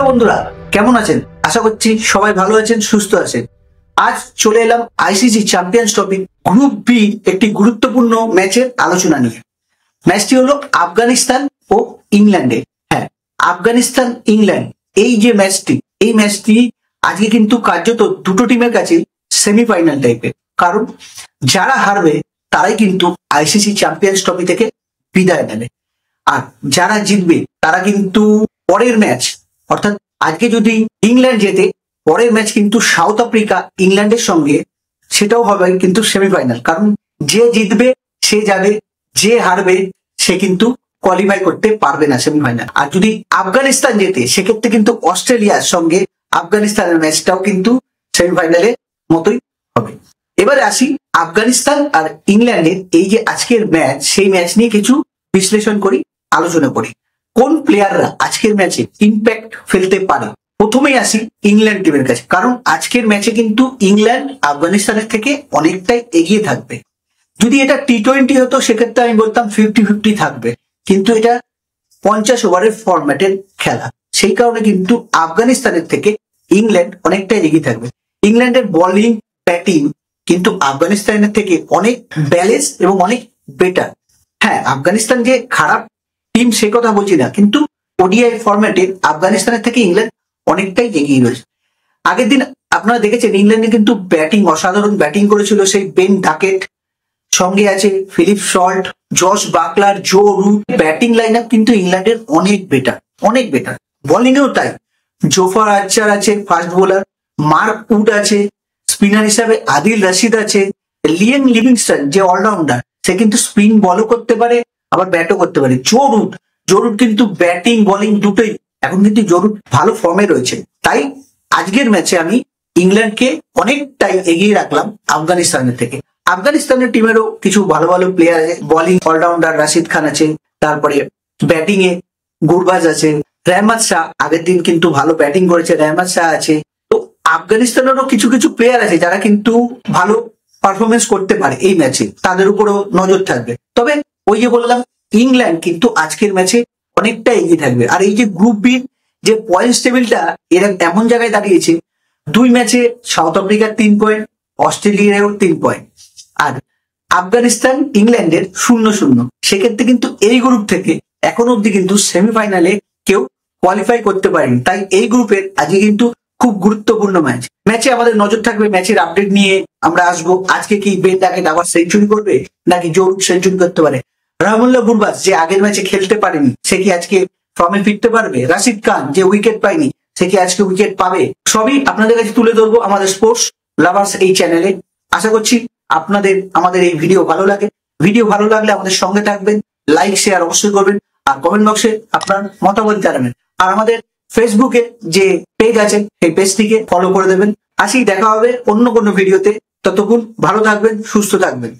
বন্ধুরা, কেমন আছেন? আশা করছি সবাই ভালো আছেন, সুস্থ আছেন। আজ চলে এলাম ICC champions trophy group B একটি গুরুত্বপূর্ণ ম্যাচের আলোচনা নিয়ে। ম্যাচটি হলো আফগানিস্তান ও ইংল্যান্ডের। হ্যাঁ, আফগানিস্তান ইংল্যান্ড এই যে ম্যাচটি, এই ম্যাচটি আজকে কিন্তু কার্যত দুটো টিমের কাছে সেমিফাইনাল টাইপের। কারণ যারা হারবে তারাই কিন্তু আইসিসি চ্যাম্পিয়ন্স ট্রফি থেকে বিদায় নেবে, আর যারা জিতবে তারা কিন্তু পরের ম্যাচ, অর্থাৎ আজকে যদি ইংল্যান্ড জেতে, পরের ম্যাচ কিন্তু সাউথ আফ্রিকা ইংল্যান্ডের সঙ্গে, সেটাও হবে কিন্তু সেমিফাইনাল। কারণ যে জিতবে সে যাবে, যে হারবে সে কিন্তু কোয়ালিফাই করতে পারবে না সেমিফাইনাল। আর যদি আফগানিস্তান জেতে, সেক্ষেত্রে কিন্তু অস্ট্রেলিয়ার সঙ্গে আফগানিস্তানের ম্যাচটাও কিন্তু সেমিফাইনালের মতোই হবে। এবারে আসি আফগানিস্তান আর ইংল্যান্ডের এই যে আজকের ম্যাচ, সেই ম্যাচ নিয়ে কিছু বিশ্লেষণ করি, আলোচনা করি। কোন প্লেয়াররা আজকের ম্যাচে ইম্প্যাক্ট ফেলতে পারে? প্রথমেই আসি ইংল্যান্ড টিমের কাছে। কারণ আজকের ম্যাচে কিন্তু ইংল্যান্ড আফগানিস্তানের থেকে অনেকটাই এগিয়ে থাকবে। যদি এটা টি-20 হতো সেক্ষেত্রে আমি বলতাম 50-50 থাকবে, কিন্তু এটা 50 ওভারের ফরম্যাটের খেলা, সেই কারণে কিন্তু আফগানিস্তানের থেকে ইংল্যান্ড অনেকটাই এগিয়ে থাকবে। ইংল্যান্ডের বোলিং ব্যাটিং কিন্তু আফগানিস্তানের থেকে অনেক ব্যালেন্স এবং অনেক বেটার। হ্যাঁ, আফগানিস্তান যে খারাপ টিম সে কথা বলছি না, কিন্তু ওডিআই ফরম্যাটে আফগানিস্তানের থেকে ইংল্যান্ড অনেকটাই এগিয়ে রয়েছে। আগের দিন আপনারা দেখেছেন ইংল্যান্ডে কিন্তু ব্যাটিং, অসাধারণ ব্যাটিং করেছিল সেই বেন ডাকেট, সঙ্গে আছে Philip Salt, Jos Buttler, Joe Root. Batting line up কিন্তু ইংল্যান্ডের অনেক বেটার, অনেক বেটার। বোলিং এও তাই, জোফার আর্চার আছে ফাস্ট বোলার, মার্ক উড আছে, স্পিনার হিসাবে আদিল রশিদ আছে, লিয়েন লিভিংস্টন যে অলরাউন্ডার, সে কিন্তু স্পিন বলও করতে পারে আবার ব্যাটও করতে পারে। জো রুট কিন্তু ব্যাটিং বোলিং দুটোই এখন কিন্তু জো রুট ভালো ফর্মে রয়েছে। তাই আজকের ম্যাচে আমি ইংল্যান্ডকে অনেকটাই এগিয়ে রাখলাম আফগানিস্তানের থেকে। আফগানিস্তানের টিমেরও কিছু ভালো ভালো প্লেয়ার আছে। বোলিং অলরাউন্ডার রাশিদ খান আছে, তারপরে ব্যাটিং এ গুরবাজ আছে, রহমত শাহ আগের দিন কিন্তু ভালো ব্যাটিং করেছে, রহমত শাহ আছে। তো আফগানিস্তানেরও কিছু কিছু প্লেয়ার আছে যারা কিন্তু ভালো পারফরমেন্স করতে পারে এই ম্যাচে, তাদের উপরও নজর থাকবে। তবে ওই যে বললাম, ইংল্যান্ড কিন্তু আজকের ম্যাচে অনেকটা এগিয়ে থাকবে। আর এই যে গ্রুপ বি যে পয়েন্টস টেবিলটা, এরা এমন জায়গায় দাঁড়িয়েছে, 2 ম্যাচে সাউথ আফ্রিকার 3 পয়েন্ট, অস্ট্রেলিয়ারও 3 পয়েন্ট, আর আফগানিস্তান ইংল্যান্ডের 0-0। সেক্ষেত্রে কিন্তু এই গ্রুপ থেকে এখন অব্দি কিন্তু সেমিফাইনালে কেউ কোয়ালিফাই করতে পারেনি। তাই এই গ্রুপের আজকে কিন্তু খুব গুরুত্বপূর্ণ ম্যাচে আমাদের নজর থাকবে। ম্যাচের আপডেট নিয়ে আমরা আসবো। আজকে কি বেন ডাকেট আবার সেঞ্চুরি করবে, নাকি জো রুট সেঞ্চুরি করতে পারে? রাহমুল্লাহ গুরবাজ যে আগের ম্যাচে খেলতে পারেনি, সে কি আজকে ফর্মে ফিরতে পারবে? রাশিদ খান যে উইকেট পায়নি, সে কি আজকে উইকেট পাবে? সবই আপনাদের কাছে তুলে ধরবো আমাদের স্পোর্টস লাভার্স এই চ্যানেলে। আশা করছি আপনাদের আমাদের এই ভিডিও ভালো লাগে। ভিডিও ভালো লাগলে আমাদের সঙ্গে থাকবেন, লাইক শেয়ার অবশ্যই করবেন, আর কমেন্ট বক্সে আপনার মতামত জানাবেন। আর আমাদের ফেসবুকে যে পেজ আছে সেই পেজটিকে ফলো করে দেবেন। আসি, দেখা হবে অন্য কোনো ভিডিওতে। ততক্ষণ ভালো থাকবেন, সুস্থ থাকবেন।